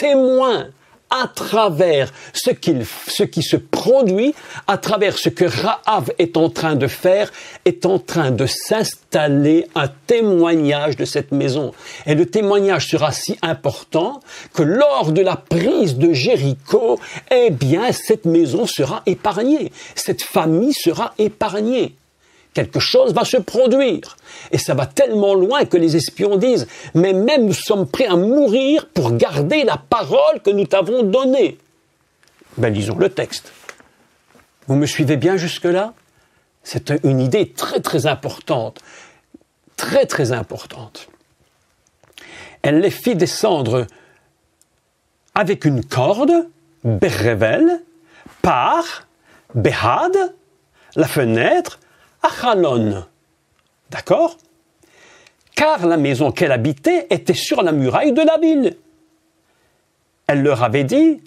témoin à travers ce qui se produit, à travers ce que Rahab est en train de faire, est en train de s'installer un témoignage de cette maison. Et le témoignage sera si important que lors de la prise de Jéricho, eh bien, cette maison sera épargnée. Cette famille sera épargnée. Quelque chose va se produire. Et ça va tellement loin que les espions disent « Mais même nous sommes prêts à mourir pour garder la parole que nous t'avons donnée. » Ben, lisons le texte. Vous me suivez bien jusque-là? C'est une idée très très importante. Très très importante. Elle les fit descendre avec une corde, Bérével, par Béhad, la fenêtre, Achalon. D'accord? Car la maison qu'elle habitait était sur la muraille de la ville. Elle leur avait dit,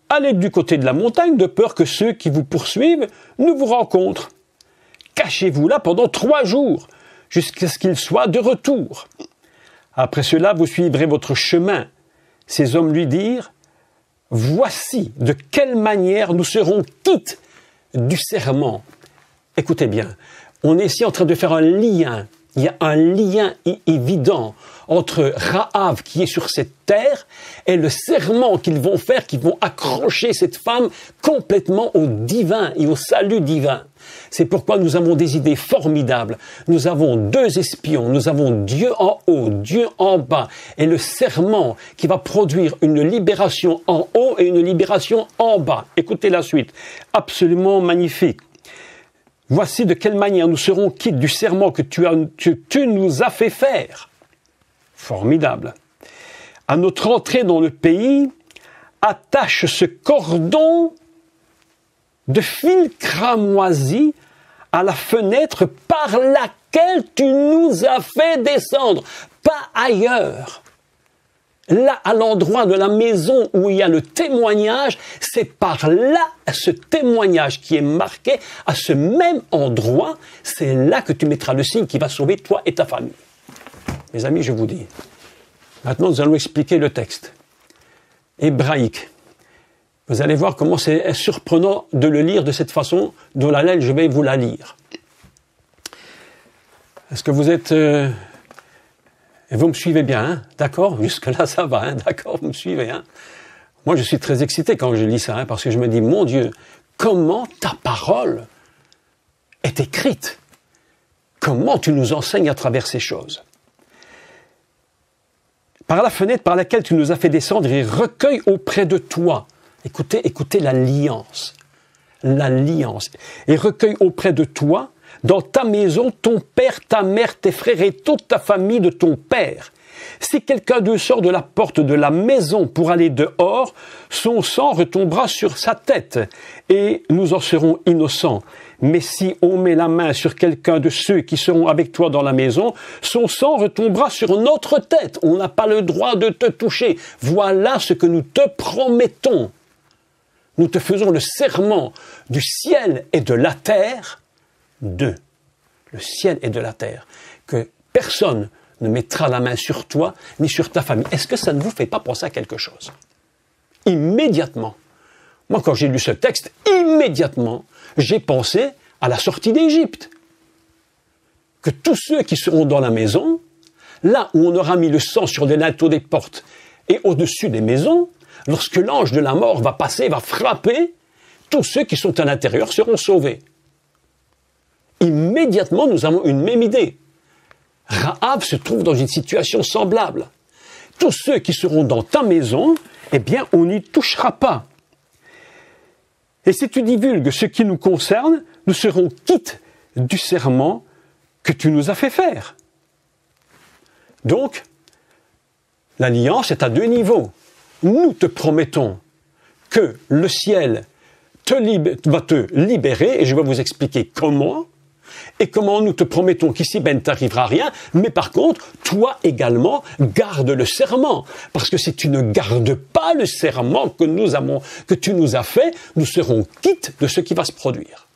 allez du côté de la montagne de peur que ceux qui vous poursuivent ne vous rencontrent. Cachez-vous là pendant 3 jours, jusqu'à ce qu'ils soient de retour. Après cela, vous suivrez votre chemin. Ces hommes lui dirent, voici de quelle manière nous serons quittes du serment. Écoutez bien, on est ici en train de faire un lien. Il y a un lien évident entre Rahab qui est sur cette terre et le serment qu'ils vont faire, qui vont accrocher cette femme complètement au divin et au salut divin. C'est pourquoi nous avons des idées formidables. Nous avons 2 espions, nous avons Dieu en haut, Dieu en bas, et le serment qui va produire une libération en haut et une libération en bas. Écoutez la suite, absolument magnifique. Voici de quelle manière nous serons quittes du serment que tu nous as fait faire. Formidable. À notre entrée dans le pays, attache ce cordon de fil cramoisi à la fenêtre par laquelle tu nous as fait descendre, pas ailleurs. Là, à l'endroit de la maison où il y a le témoignage, c'est par là, ce témoignage qui est marqué, à ce même endroit, c'est là que tu mettras le signe qui va sauver toi et ta famille. Mes amis, je vous dis, maintenant nous allons expliquer le texte hébraïque. Vous allez voir comment c'est surprenant de le lire de cette façon, dont la lettre, je vais vous la lire. Est-ce que vous êtes... Et vous me suivez bien, hein? D'accord? Jusque-là, ça va, hein? D'accord, vous me suivez, hein? Moi, je suis très excité quand je lis ça, hein, parce que je me dis, mon Dieu, comment ta parole est écrite? Comment tu nous enseignes à travers ces choses? Par la fenêtre par laquelle tu nous as fait descendre, il recueille auprès de toi. Écoutez l'alliance. L'alliance. Et recueille auprès de toi, dans ta maison, ton père, ta mère, tes frères et toute ta famille de ton père. Si quelqu'un d'eux sort de la porte de la maison pour aller dehors, son sang retombera sur sa tête et nous en serons innocents. Mais si on met la main sur quelqu'un de ceux qui seront avec toi dans la maison, son sang retombera sur notre tête. On n'a pas le droit de te toucher. Voilà ce que nous te promettons. Nous te faisons le serment du ciel et de la terre, le ciel et de la terre, que personne ne mettra la main sur toi ni sur ta famille. Est-ce que ça ne vous fait pas penser à quelque chose? Immédiatement. Moi, quand j'ai lu ce texte, immédiatement, j'ai pensé à la sortie d'Égypte. Que tous ceux qui seront dans la maison, là où on aura mis le sang sur les linteaux des portes et au-dessus des maisons, lorsque l'ange de la mort va passer, va frapper, tous ceux qui sont à l'intérieur seront sauvés. Immédiatement, nous avons une même idée. Rahab se trouve dans une situation semblable. Tous ceux qui seront dans ta maison, eh bien, on n'y touchera pas. Et si tu divulgues ce qui nous concerne, nous serons quittes du serment que tu nous as fait faire. Donc, l'alliance est à 2 niveaux. Nous te promettons que le ciel va te libérer, et je vais vous expliquer comment, et comment nous te promettons qu'ici, ne t'arrivera rien, mais par contre, toi également, garde le serment. Parce que si tu ne gardes pas le serment que tu nous as fait, nous serons quittes de ce qui va se produire.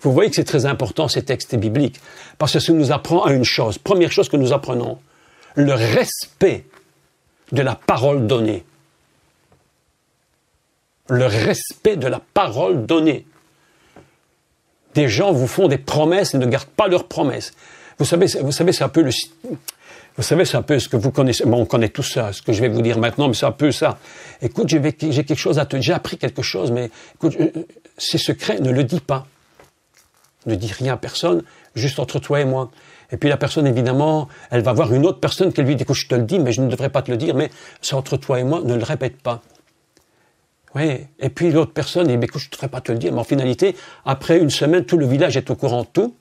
Vous voyez que c'est très important, ces textes bibliques, parce que ça nous apprend à une chose. Première chose que nous apprenons, le respect de la parole donnée. Le respect de la parole donnée. Des gens vous font des promesses et ne gardent pas leurs promesses. Vous savez, c'est un peu le... Vous savez, c'est un peu ce que vous connaissez. Bon, on connaît tout ça, ce que je vais vous dire maintenant, mais c'est un peu ça. Écoute, j'ai quelque chose à te dire. J'ai appris quelque chose, mais écoute, c'est secret, ne le dis pas. Ne dis rien à personne, juste entre toi et moi. Et puis la personne, évidemment, elle va voir une autre personne qui lui dit, écoute, je te le dis, mais je ne devrais pas te le dire, mais c'est entre toi et moi, ne le répète pas. Oui. Et puis l'autre personne, dit, écoute, je ne devrais pas te le dire, mais en finalité, après une semaine, tout le village est au courant de tout.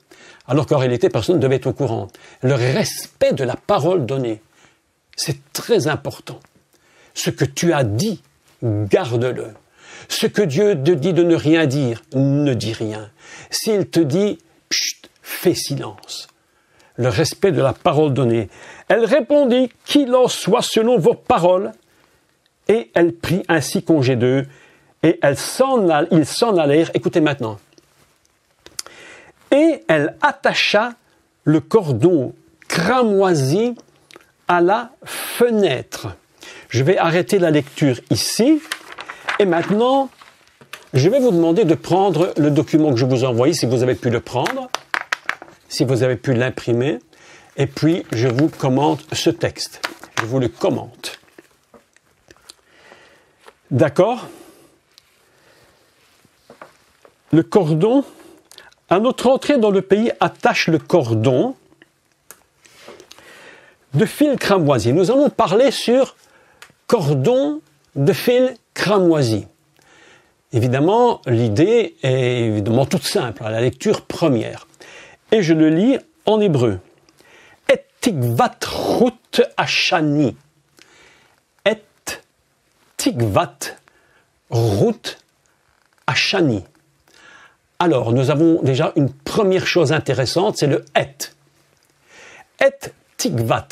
Alors qu'en réalité, personne ne devait être au courant. Le respect de la parole donnée, c'est très important. Ce que tu as dit, garde-le. Ce que Dieu te dit de ne rien dire, ne dis rien. S'il te dit, chut, fais silence. Le respect de la parole donnée. Elle répondit, qu'il en soit selon vos paroles. Et elle prit ainsi congé d'eux. Et ils s'en allèrent. Écoutez maintenant. Et elle attacha le cordon cramoisi à la fenêtre. Je vais arrêter la lecture ici. Et maintenant, je vais vous demander de prendre le document que je vous ai envoyé, si vous avez pu le prendre, si vous avez pu l'imprimer. Et puis, je vous commente ce texte. Je vous le commente. D'accord ? Le cordon... À notre entrée dans le pays, attache le cordon de fil cramoisi. Nous allons parler sur cordon de fil cramoisi. Évidemment, l'idée est évidemment toute simple, à la lecture première. Et je le lis en hébreu. Et tikvat rout ashani. Et tikvat rout ashani. Alors, nous avons déjà une première chose intéressante, c'est le « et ». « Et tikvat ».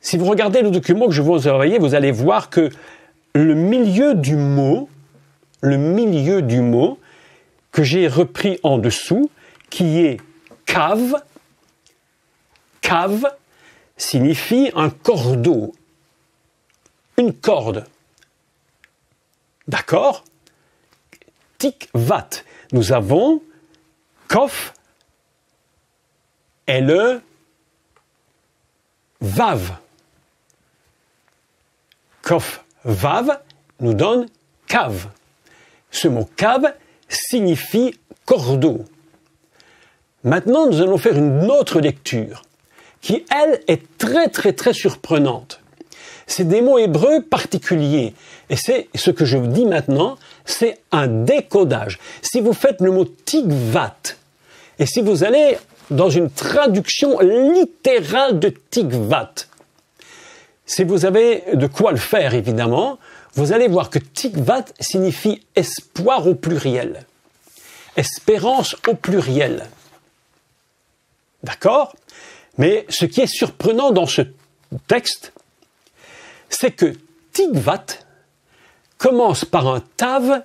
Si vous regardez le document que je vous ai envoyé, vous allez voir que le milieu du mot que j'ai repris en dessous, qui est « cave », signifie un cordeau, une corde. D'accord ? Tikvat. Nous avons Kof et le Vav. Kof, Vav nous donne cave. Ce mot cave signifie cordeau. Maintenant, nous allons faire une autre lecture qui, elle, est très surprenante. C'est des mots hébreux particuliers. Et c'est ce que je vous dis maintenant, c'est un décodage. Si vous faites le mot tikvat, et si vous allez dans une traduction littérale de tikvat, si vous avez de quoi le faire évidemment, vous allez voir que tikvat signifie espoir au pluriel, espérance au pluriel. D'accord ? Mais ce qui est surprenant dans ce texte, c'est que tikvat commence par un tav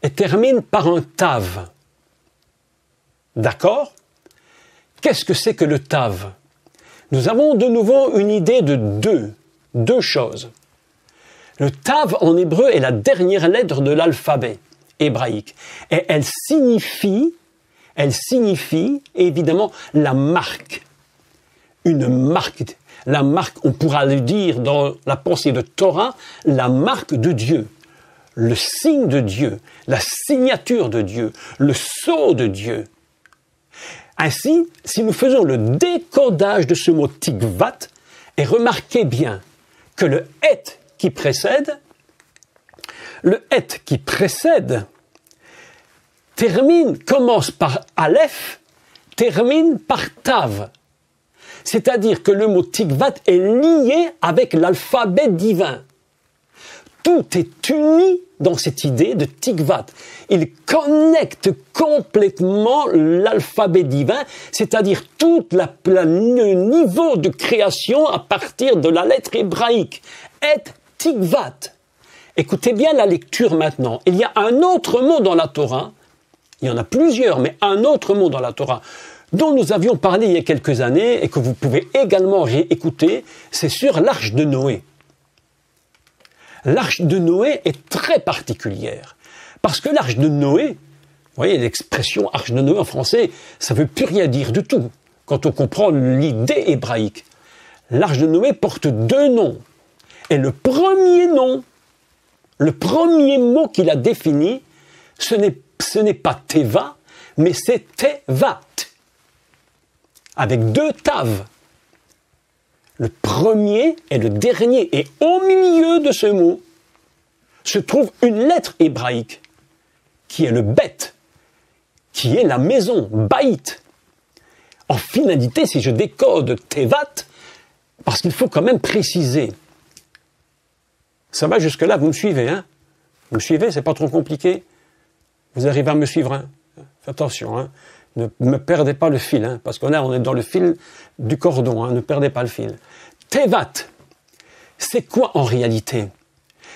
et termine par un tav. D'accord ? Qu'est-ce que c'est que le tav ? Nous avons de nouveau une idée de deux choses. Le tav en hébreu est la dernière lettre de l'alphabet hébraïque et elle signifie évidemment la marque. Une marque. La marque, on pourra le dire dans la pensée de Torah, la marque de Dieu, le signe de Dieu, la signature de Dieu, le sceau de Dieu. Ainsi, si nous faisons le décodage de ce mot tikvat, et remarquez bien que le « et » qui précède commence par Aleph, termine par Tav. C'est-à-dire que le mot tikvat est lié avec l'alphabet divin. Tout est uni dans cette idée de tikvat. Il connecte complètement l'alphabet divin, c'est-à-dire tout le niveau de création à partir de la lettre hébraïque. Et tikvat. Écoutez bien la lecture maintenant. Il y a un autre mot dans la Torah, il y en a plusieurs, mais un autre mot dans la Torah, dont nous avions parlé il y a quelques années et que vous pouvez également réécouter, c'est sur l'arche de Noé. L'arche de Noé est très particulière. Parce que l'arche de Noé, vous voyez l'expression arche de Noé en français, ça ne veut plus rien dire du tout quand on comprend l'idée hébraïque. L'arche de Noé porte deux noms. Et le premier nom, le premier mot qu'il a défini, ce n'est pas Teva, mais c'est Tevat, avec deux taves. Le premier et le dernier, et au milieu de ce mot se trouve une lettre hébraïque, qui est le bet, qui est la maison, baït. En finalité, si je décode Tevat, parce qu'il faut quand même préciser. Ça va jusque-là, vous me suivez, hein? Vous me suivez, c'est pas trop compliqué? Vous arrivez à me suivre, hein? Faites attention, hein? Ne me perdez pas le fil, hein? Parce qu'on est dans le fil du cordon, hein? Ne perdez pas le fil. Tevat, c'est quoi en réalité?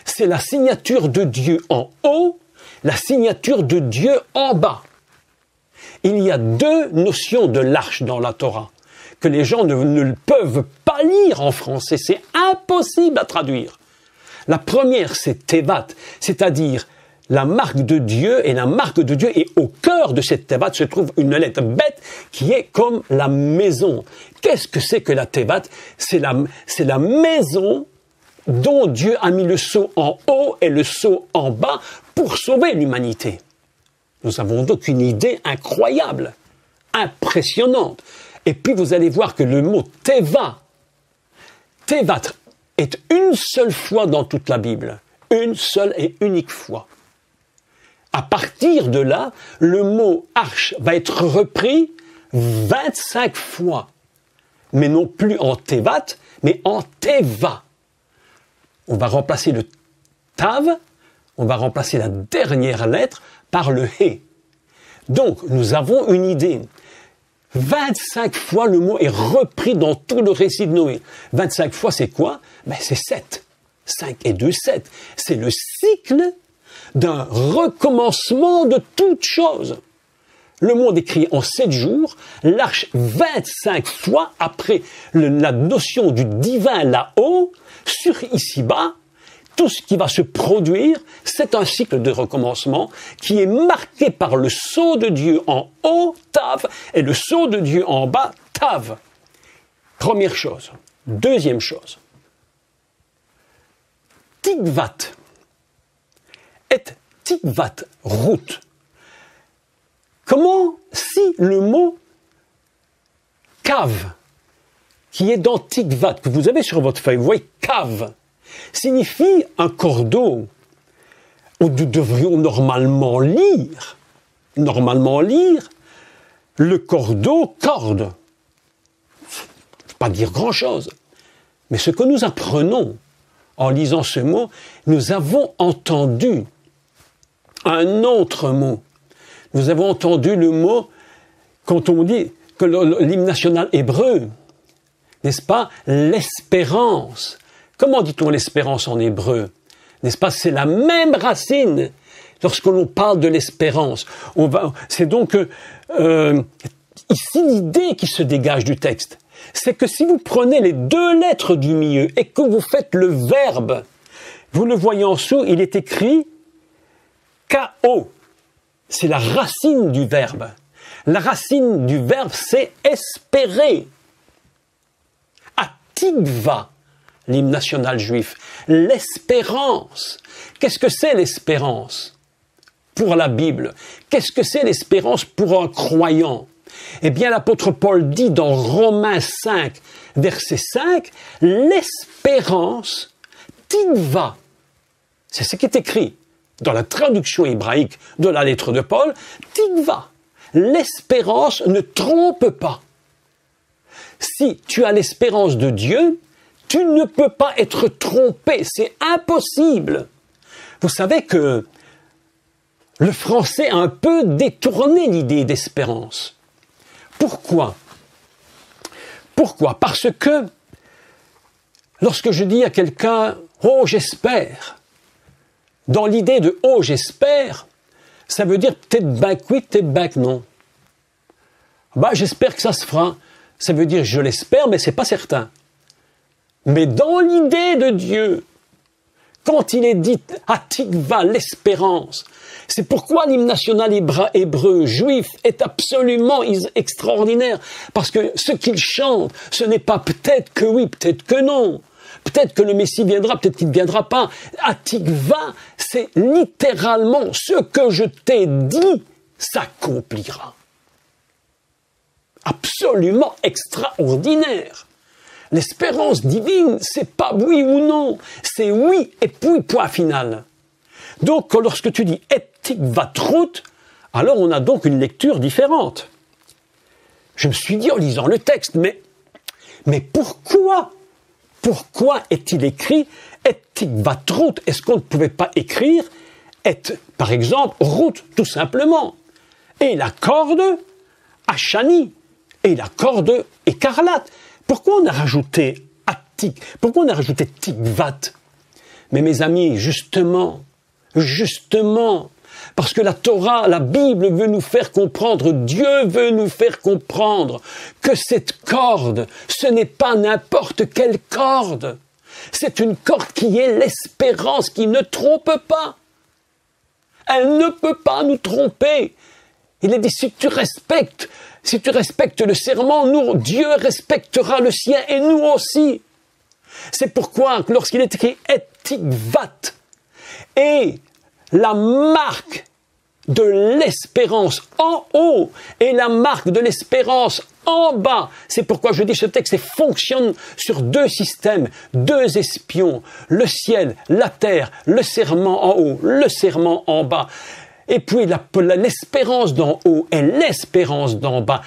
C'est la signature de Dieu en haut, la signature de Dieu en bas. Il y a deux notions de l'arche dans la Torah que les gens ne peuvent pas lire en français. C'est impossible à traduire. La première, c'est Tevat, c'est-à-dire la marque de Dieu, et la marque de Dieu, et au cœur de cette Tevat se trouve une lettre bête qui est comme la maison. Qu'est-ce que c'est que la Tevat? C'est la maison dont Dieu a mis le sceau en haut et le sceau en bas pour sauver l'humanité. Nous avons donc une idée incroyable, impressionnante. Et puis vous allez voir que le mot Tevat est une seule fois dans toute la Bible. Une seule et unique fois. À partir de là, le mot arche va être repris 25 fois. Mais non plus en Tevat, mais en Teva. On va remplacer le Tav, on va remplacer la dernière lettre par le He. Donc, nous avons une idée. 25 fois le mot est repris dans tout le récit de Noé. 25 fois, c'est quoi? C'est 7. 5 et 2, 7. C'est le cycle d'un recommencement de toutes choses. Le monde est créé en 7 jours, l'arche 25 fois après la notion du divin là-haut, sur ici-bas, tout ce qui va se produire, c'est un cycle de recommencement qui est marqué par le sceau de Dieu en haut, Tav, et le sceau de Dieu en bas, Tav. Première chose. Deuxième chose. Tikvat. Et Tikvat, route. Comment, si le mot cave, qui est dans Tikvat, que vous avez sur votre feuille, vous voyez cave, signifie un cordeau, où nous devrions normalement lire le cordeau, corde. Pas dire grand-chose. Mais ce que nous apprenons en lisant ce mot, nous avons entendu un autre mot. Nous avons entendu le mot, quand on dit que l'hymne national hébreu, n'est-ce pas, l'espérance. Comment dit-on l'espérance en hébreu? N'est-ce pas, c'est la même racine lorsque l'on parle de l'espérance. C'est donc ici l'idée qui se dégage du texte. C'est que si vous prenez les deux lettres du milieu et que vous faites le verbe, vous le voyez en dessous, il est écrit K-O. C'est la racine du verbe. La racine du verbe, c'est espérer. Atikva, l'hymne national juif. L'espérance. Qu'est-ce que c'est l'espérance pour la Bible? Qu'est-ce que c'est l'espérance pour un croyant? Eh bien, l'apôtre Paul dit dans Romains 5, verset 5, l'espérance, tikva. C'est ce qui est écrit dans la traduction hébraïque de la lettre de Paul, tikva. L'espérance ne trompe pas. Si tu as l'espérance de Dieu, tu ne peux pas être trompé. C'est impossible. Vous savez que le français a un peu détourné l'idée d'espérance. Pourquoi? Pourquoi? Parce que lorsque je dis à quelqu'un « Oh, j'espère », dans l'idée de « Oh, j'espère », ça veut dire peut-être bac oui, peut-être bac non. J'espère que ça se fera. Ça veut dire je l'espère, mais c'est pas certain. Mais dans l'idée de Dieu, quand il est dit Hatikva, l'espérance. C'est pourquoi l'hymne national hébreu, juif, est absolument extraordinaire. Parce que ce qu'il chante, ce n'est pas peut-être que oui, peut-être que non. Peut-être que le Messie viendra, peut-être qu'il ne viendra pas. Hatikva, c'est littéralement ce que je t'ai dit s'accomplira. Absolument extraordinaire. L'espérance divine, c'est pas oui ou non, c'est oui et puis point final. Donc, lorsque tu dis Hatikvatrut, alors on a donc une lecture différente. Je me suis dit en lisant le texte, mais pourquoi est-il écrit Hatikvatrut? Est-ce qu'on ne pouvait pas écrire par exemple, route, tout simplement, et la corde Hachani, et la corde écarlate? Pourquoi on a rajouté Atik? Pourquoi on a rajouté Tikvat? Mais mes amis, justement, parce que la Torah, la Bible veut nous faire comprendre, Dieu veut nous faire comprendre que cette corde, ce n'est pas n'importe quelle corde. C'est une corde qui est l'espérance, qui ne trompe pas. Elle ne peut pas nous tromper. Il est dit, si tu respectes le serment, Dieu respectera le sien et nous aussi. C'est pourquoi, lorsqu'il est écrit Hatikvat, et la marque de l'espérance en haut et la marque de l'espérance en bas. C'est pourquoi je dis ce texte fonctionne sur deux systèmes, deux espions, le ciel, la terre, le serment en haut, le serment en bas. Et puis l'espérance d'en haut et l'espérance d'en bas.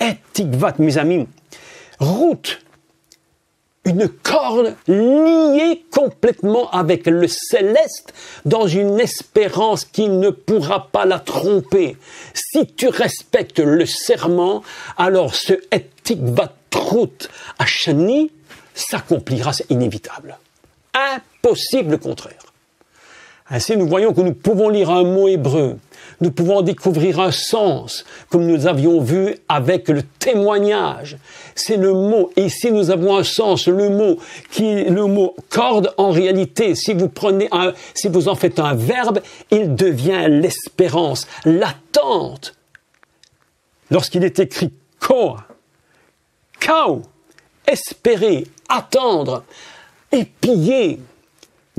Hatikvat, mes amis. Route, une corde liée complètement avec le céleste dans une espérance qui ne pourra pas la tromper. Si tu respectes le serment, alors ce Hatikvatrut Hachani s'accomplira, c'est inévitable. Impossible le contraire. Ainsi, nous voyons que nous pouvons lire un mot hébreu, nous pouvons découvrir un sens, comme nous avions vu avec le témoignage. C'est le mot, et ici nous avons un sens, le mot corde, en réalité, si vous en faites un verbe, il devient l'espérance, l'attente. Lorsqu'il est écrit kao, espérer, attendre, épier,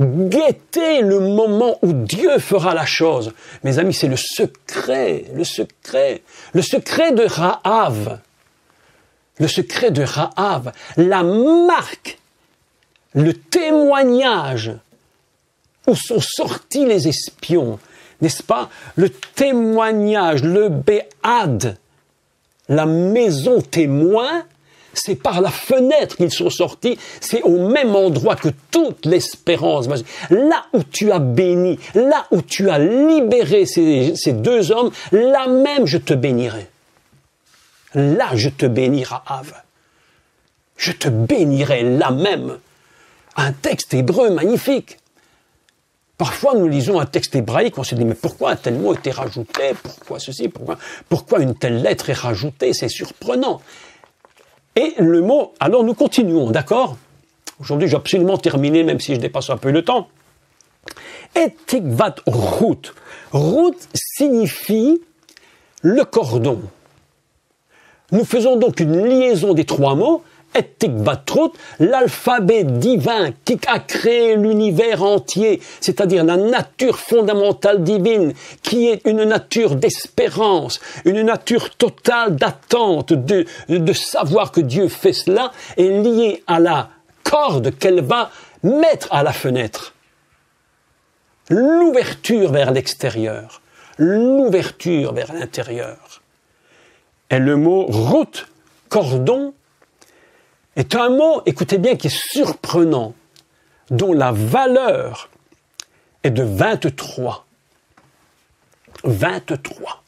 guetter le moment où Dieu fera la chose. Mes amis, c'est le secret de Rahav. Le secret de Rahav, la marque, le témoignage où sont sortis les espions, n'est-ce pas? Le témoignage, le béad, la maison témoin, c'est par la fenêtre qu'ils sont sortis, c'est au même endroit que toute l'espérance. Là où tu as béni, là où tu as libéré ces deux hommes, là même je te bénirai. Là je te bénirai, Rahav. Je te bénirai là même. Un texte hébreu magnifique. Parfois, nous lisons un texte hébraïque, on se dit, mais pourquoi un tel mot a été rajouté? Pourquoi ceci? Pourquoi une telle lettre est rajoutée? C'est surprenant. Et le mot, alors nous continuons, d'accord? Aujourd'hui, j'ai absolument terminé, même si je dépasse un peu le temps. Hatikvatrut. Route signifie le cordon. Nous faisons donc une liaison des trois mots. Hatikvatrut, l'alphabet divin qui a créé l'univers entier, c'est-à-dire la nature fondamentale divine, qui est une nature d'espérance, une nature totale d'attente, de savoir que Dieu fait cela, est liée à la corde qu'elle va mettre à la fenêtre. L'ouverture vers l'extérieur, l'ouverture vers l'intérieur. Et le mot route, cordon, est un mot, écoutez bien, qui est surprenant, dont la valeur est de 23. 23.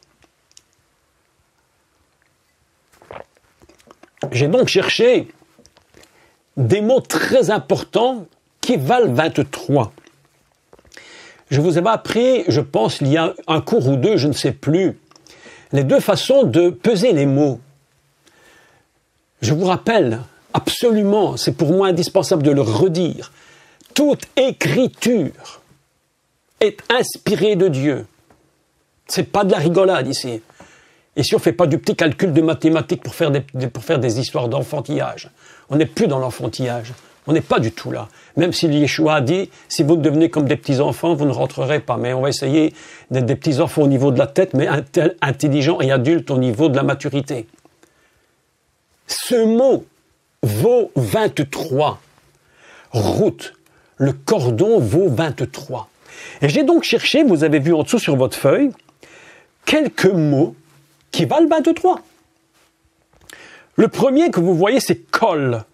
J'ai donc cherché des mots très importants qui valent 23. Je vous avais appris, je pense, il y a un cours ou deux, je ne sais plus, les deux façons de peser les mots. Je vous rappelle, absolument, c'est pour moi indispensable de le redire. toute écriture est inspirée de Dieu. C'est pas de la rigolade ici. Ici, on ne fait pas du petit calcul de mathématiques pour faire des histoires d'enfantillage. On n'est plus dans l'enfantillage. On n'est pas du tout là. Même si Yeshua a dit, si vous devenez comme des petits-enfants, vous ne rentrerez pas. Mais on va essayer d'être des petits-enfants au niveau de la tête, mais intelligents et adultes au niveau de la maturité. Ce mot vaut 23. Route. Le cordon vaut 23. Et j'ai donc cherché, vous avez vu en dessous sur votre feuille, quelques mots qui valent 23. Le premier que vous voyez, c'est kol.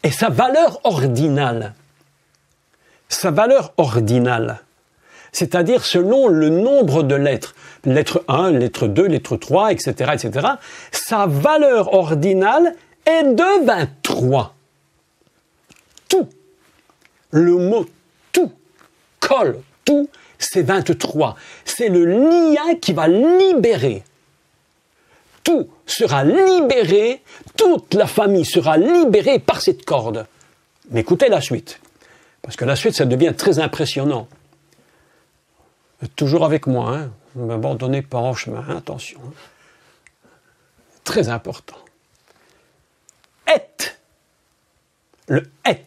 Et sa valeur ordinale. Sa valeur ordinale. C'est-à-dire selon le nombre de lettres. Lettre 1, lettre 2, lettre 3, etc., etc. Sa valeur ordinale est de 23. Tout. Le mot tout. Kol. Tout. C'est 23. C'est le lien qui va libérer. Tout sera libéré, toute la famille sera libérée par cette corde. Mais écoutez la suite, parce que la suite, ça devient très impressionnant. Toujours avec moi, hein. Ne m'abandonnez pas en chemin, hein, attention. Hein. Très important. Et. Le et.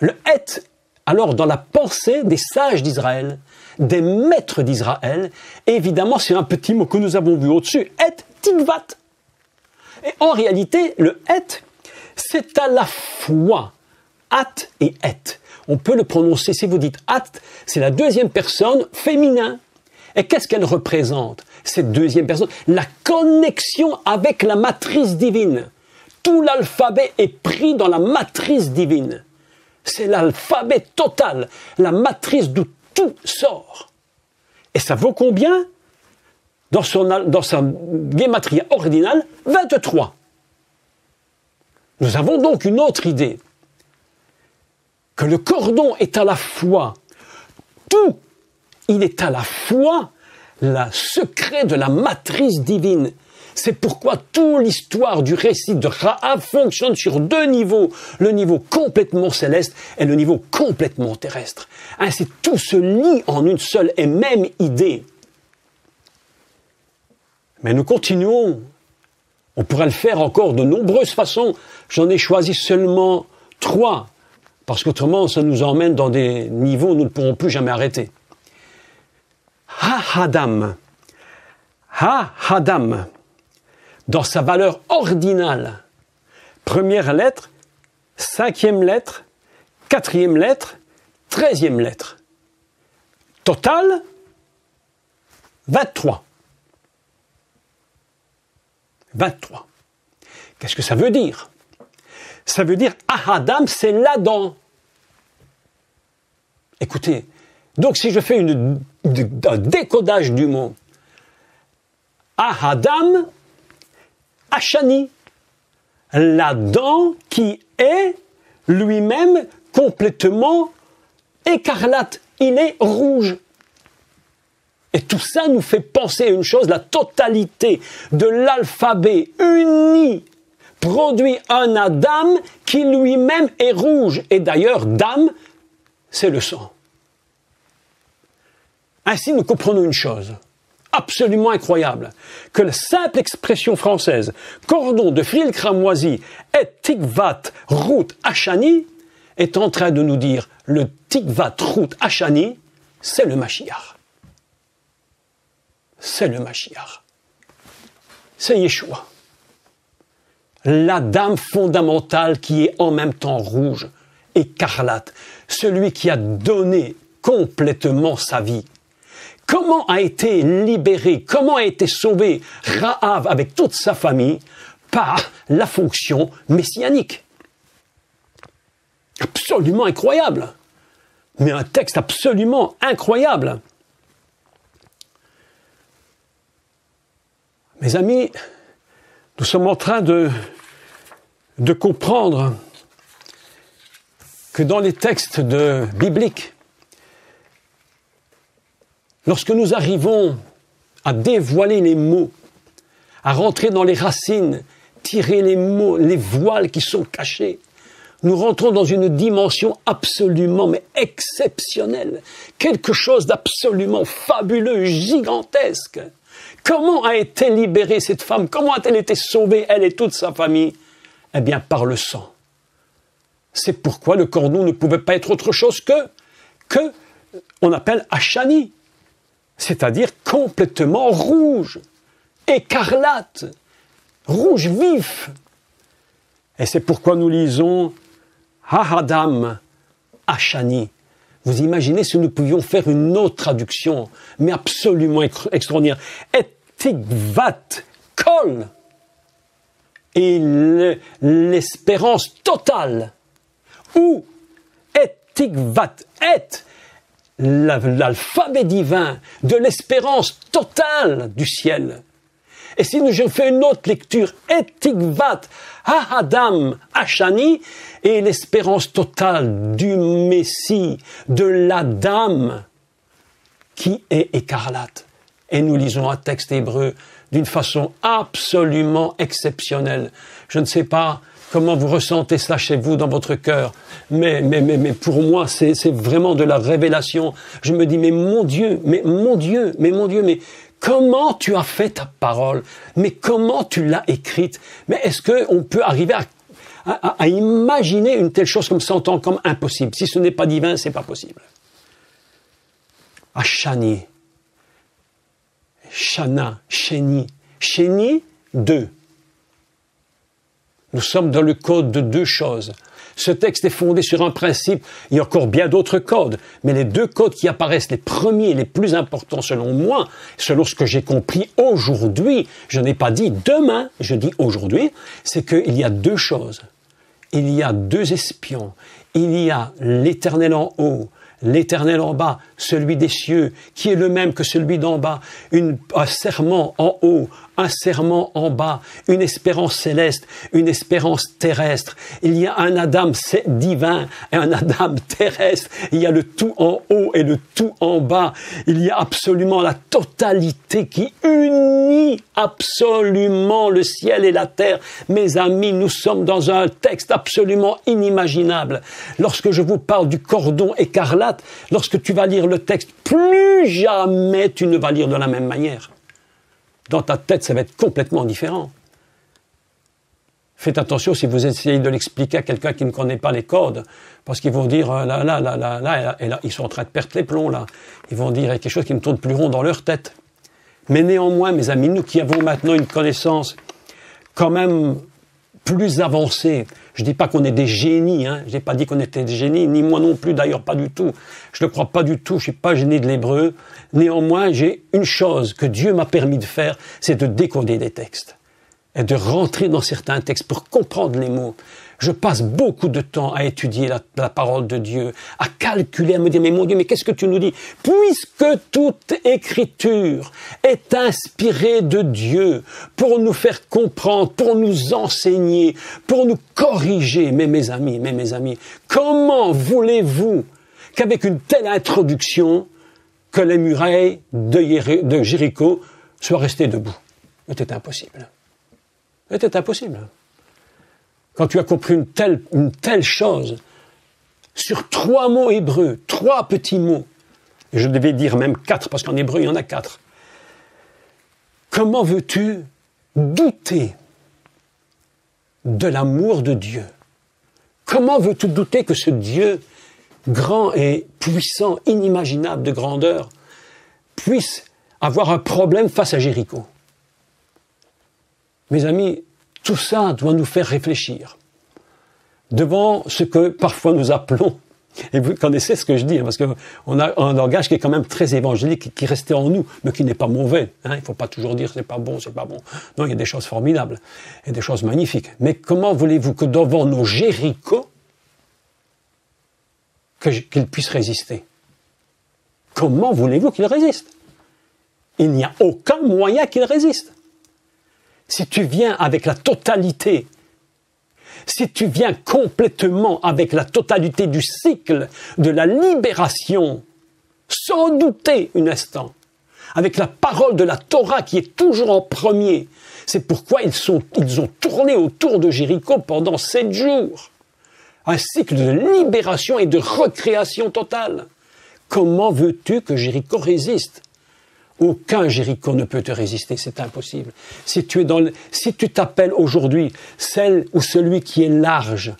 Le et. Alors, dans la pensée des sages d'Israël, des maîtres d'Israël, évidemment, c'est un petit mot que nous avons vu au-dessus, et tikvat. Et en réalité, le et, c'est à la fois at et et. On peut le prononcer, si vous dites at, c'est la deuxième personne féminin. Et qu'est-ce qu'elle représente, cette deuxième personne? La connexion avec la matrice divine. Tout l'alphabet est pris dans la matrice divine. C'est l'alphabet total, la matrice d'où tout sort. Et ça vaut combien? Dans sa gématria ordinale, 23. Nous avons donc une autre idée. Que le cordon est à la fois tout, il est à la fois le secret de la matrice divine. C'est pourquoi toute l'histoire du récit de Rahab fonctionne sur deux niveaux, le niveau complètement céleste et le niveau complètement terrestre. Ainsi, tout se lie en une seule et même idée. Mais nous continuons. On pourrait le faire encore de nombreuses façons. J'en ai choisi seulement 3, parce qu'autrement, ça nous emmène dans des niveaux où nous ne pourrons plus jamais arrêter. Ha-Hadam. Ha-Hadam. Dans sa valeur ordinale, première lettre, 5e lettre, 4e lettre, 13e lettre. Total, 23. 23. Qu'est-ce que ça veut dire? Ça veut dire Ahadam, c'est l'Adam. Écoutez, donc si je fais un décodage du mot, Ahadam, Hachani, l'Adam qui est lui-même complètement écarlate, il est rouge. Et tout ça nous fait penser à une chose, la totalité de l'alphabet uni produit un Adam qui lui-même est rouge. Et d'ailleurs, Dam, c'est le sang. Ainsi, nous comprenons une chose absolument incroyable, que la simple expression française cordon de fil cramoisi et tikvat rout hachani est en train de nous dire le tikvat rout hachani, c'est le Mashiach. C'est le Mashiach. C'est Yeshua. La dame fondamentale qui est en même temps rouge, écarlate. Celui qui a donné complètement sa vie. Comment a été libéré, comment a été sauvé Rahab avec toute sa famille? Par la fonction messianique. Absolument incroyable. Mais un texte absolument incroyable. Mes amis, nous sommes en train de comprendre que dans les textes bibliques, lorsque nous arrivons à dévoiler les mots, à rentrer dans les racines, tirer les mots, les voiles qui sont cachés, nous rentrons dans une dimension absolument, mais exceptionnelle. Quelque chose d'absolument fabuleux, gigantesque. Comment a été libérée cette femme? Comment a-t-elle été sauvée, elle et toute sa famille? Eh bien, par le sang. C'est pourquoi le cordon ne pouvait pas être autre chose que on appelle Hachani, c'est-à-dire complètement rouge, écarlate, rouge vif. Et c'est pourquoi nous lisons Hahadam Hachani. Vous imaginez si nous pouvions faire une autre traduction, mais absolument extraordinaire. Etikvat kol. Et l'espérance totale. Ou Etikvat et l'alphabet divin de l'espérance totale du ciel. Et si je fais une autre lecture, Etikvat Hahadam Hachani, et l'espérance totale du Messie, de la Dame qui est écarlate. Et nous lisons un texte hébreu d'une façon absolument exceptionnelle. Je ne sais pas comment vous ressentez cela chez vous dans votre cœur, mais pour moi c'est vraiment de la révélation. Je me dis mais mon Dieu, mais comment tu as fait ta parole? Mais comment tu l'as écrite? Mais est-ce qu'on peut arriver à imaginer une telle chose comme ça en tant comme impossible? Si ce n'est pas divin, c'est pas possible. Hachani, Shana, Sheni, deux. Nous sommes dans le code de deux choses. Ce texte est fondé sur un principe, il y a encore bien d'autres codes, mais les deux codes qui apparaissent, les premiers, les plus importants selon moi, selon ce que j'ai compris aujourd'hui, je n'ai pas dit demain, je dis aujourd'hui, c'est qu'il y a deux choses. Il y a deux espions. Il y a l'Éternel en haut, l'Éternel en bas, celui des cieux, qui est le même que celui d'en bas, un serment en haut, un serment en bas, une espérance céleste, une espérance terrestre. Il y a un Adam divin et un Adam terrestre. Il y a le tout en haut et le tout en bas. Il y a absolument la totalité qui unit absolument le ciel et la terre. Mes amis, nous sommes dans un texte absolument inimaginable. Lorsque je vous parle du cordon écarlate, lorsque tu vas lire le texte, plus jamais tu ne vas lire de la même manière. Dans ta tête, ça va être complètement différent. Faites attention si vous essayez de l'expliquer à quelqu'un qui ne connaît pas les codes, parce qu'ils vont dire, là, ils sont en train de perdre les plombs, là. Ils vont dire quelque chose qui ne tourne plus rond dans leur tête. Mais néanmoins, mes amis, nous qui avons maintenant une connaissance quand même plus avancée, je dis pas qu'on est des génies, hein. Je n'ai pas dit qu'on était des génies, ni moi non plus d'ailleurs, pas du tout. Je ne crois pas du tout, je suis pas génie de l'hébreu. Néanmoins, j'ai une chose que Dieu m'a permis de faire, c'est de décoder des textes et de rentrer dans certains textes pour comprendre les mots. Je passe beaucoup de temps à étudier la parole de Dieu, à calculer, à me dire, mais mon Dieu, mais qu'est-ce que tu nous dis? Puisque toute écriture est inspirée de Dieu pour nous faire comprendre, pour nous enseigner, pour nous corriger. Mais mes amis, comment voulez-vous qu'avec une telle introduction, que les murailles de Jéricho soient restées debout? C'était impossible. C'était impossible. Quand tu as compris une telle chose, sur 3 mots hébreux, 3 petits mots, et je devais dire même 4, parce qu'en hébreu, il y en a 4. Comment veux-tu douter de l'amour de Dieu? Comment veux-tu douter que ce Dieu grand et puissant, inimaginable de grandeur, puisse avoir un problème face à Jéricho? Mes amis, tout ça doit nous faire réfléchir devant ce que parfois nous appelons, et vous connaissez ce que je dis, hein, parce qu'on a un langage qui est quand même très évangélique, qui restait en nous, mais qui n'est pas mauvais. Hein, il ne faut pas toujours dire c'est pas bon, c'est pas bon. Non, il y a des choses formidables, et des choses magnifiques. Mais comment voulez-vous que devant nos Jéricho, qu'ils puissent résister? Comment voulez-vous qu'ils résistent? Il n'y a aucun moyen qu'ils résistent. Si tu viens avec la totalité, si tu viens complètement avec la totalité du cycle de la libération, sans douter un instant, avec la parole de la Torah qui est toujours en premier, c'est pourquoi ils ont tourné autour de Jéricho pendant 7 jours. Un cycle de libération et de recréation totale. Comment veux-tu que Jéricho résiste? Aucun Jéricho ne peut te résister, c'est impossible. Si tu t'appelles aujourd'hui celle ou celui qui est large,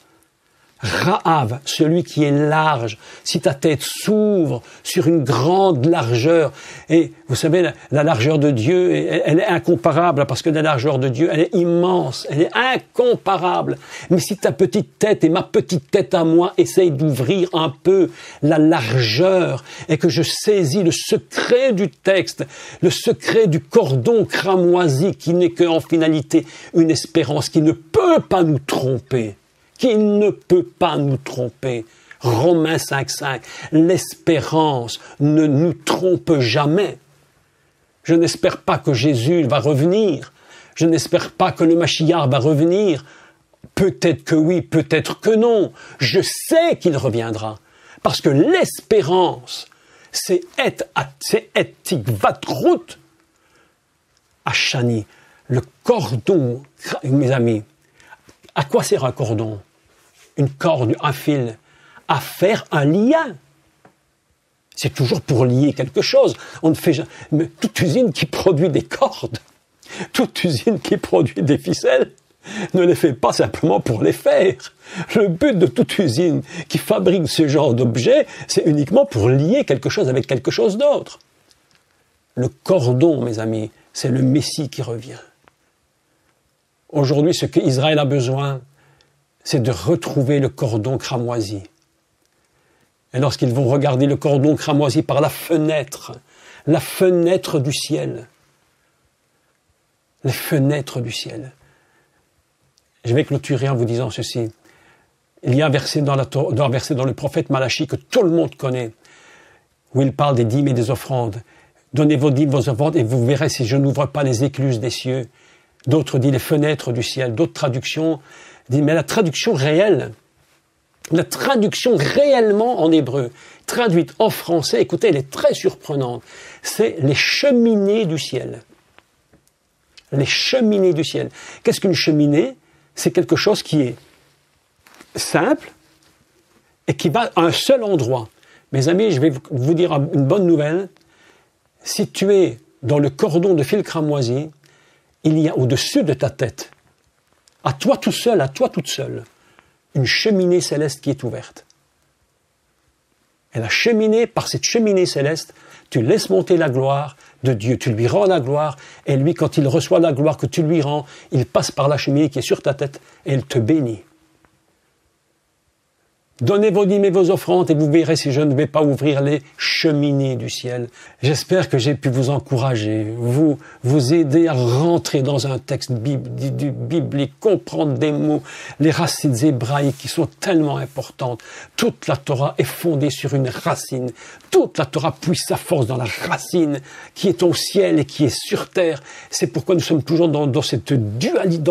Rahab, celui qui est large, si ta tête s'ouvre sur une grande largeur, et vous savez, la largeur de Dieu, elle est incomparable, parce que la largeur de Dieu, elle est immense, elle est incomparable. Mais si ta petite tête et ma petite tête à moi essayent d'ouvrir un peu la largeur, et que je saisis le secret du texte, le secret du cordon cramoisi, qui n'est qu'en finalité une espérance qui ne peut pas nous tromper, qui ne peut pas nous tromper. Romains 5,5. L'espérance ne nous trompe jamais. Je n'espère pas que Jésus va revenir. Je n'espère pas que le Mashiach va revenir. Peut-être que oui, peut-être que non. Je sais qu'il reviendra. Parce que l'espérance, c'est tikvatrut Hashani. Le cordon, mes amis. À quoi sert un cordon? Une corde, un fil, à faire un lien. C'est toujours pour lier quelque chose. On ne fait jamais. Mais toute usine qui produit des cordes, toute usine qui produit des ficelles, ne les fait pas simplement pour les faire. Le but de toute usine qui fabrique ce genre d'objets, c'est uniquement pour lier quelque chose avec quelque chose d'autre. Le cordon, mes amis, c'est le Messie qui revient. Aujourd'hui, ce qu'Israël a besoin, c'est de retrouver le cordon cramoisi. Et lorsqu'ils vont regarder le cordon cramoisi par la fenêtre du ciel, les fenêtres du ciel. Je vais clôturer en vous disant ceci. Il y a un verset dans le prophète Malachi que tout le monde connaît, où il parle des dîmes et des offrandes. Donnez vos dîmes, vos offrandes, et vous verrez si je n'ouvre pas les écluses des cieux. D'autres disent les fenêtres du ciel. D'autres traductions disent, mais la traduction réelle, la traduction réellement en hébreu, traduite en français, écoutez, elle est très surprenante. C'est les cheminées du ciel. Les cheminées du ciel. Qu'est-ce qu'une cheminée? C'est quelque chose qui est simple et qui va à un seul endroit. Mes amis, je vais vous dire une bonne nouvelle. Si tu es dans le cordon de fil cramoisi, il y a au-dessus de ta tête, à toi tout seul, à toi toute seule, une cheminée céleste qui est ouverte. Et la cheminée, par cette cheminée céleste, tu laisses monter la gloire de Dieu. Tu lui rends la gloire, et lui, quand il reçoit la gloire que tu lui rends, il passe par la cheminée qui est sur ta tête, et il te bénit. Donnez vos dîmes et vos offrandes et vous verrez si je ne vais pas ouvrir les cheminées du ciel. J'espère que j'ai pu vous encourager, vous aider à rentrer dans un texte biblique, comprendre des mots, les racines hébraïques qui sont tellement importantes. Toute la Torah est fondée sur une racine. Toute la Torah puise sa force dans la racine qui est au ciel et qui est sur terre. C'est pourquoi nous sommes toujours dans cette dualité,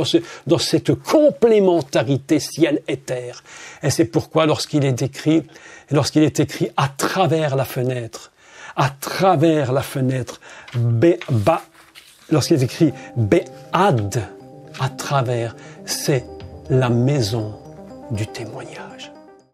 dans cette complémentarité ciel et terre. Et c'est pourquoi lorsqu'il est écrit à travers la fenêtre, lorsqu'il est écrit Be'ad, à travers, c'est la maison du témoignage.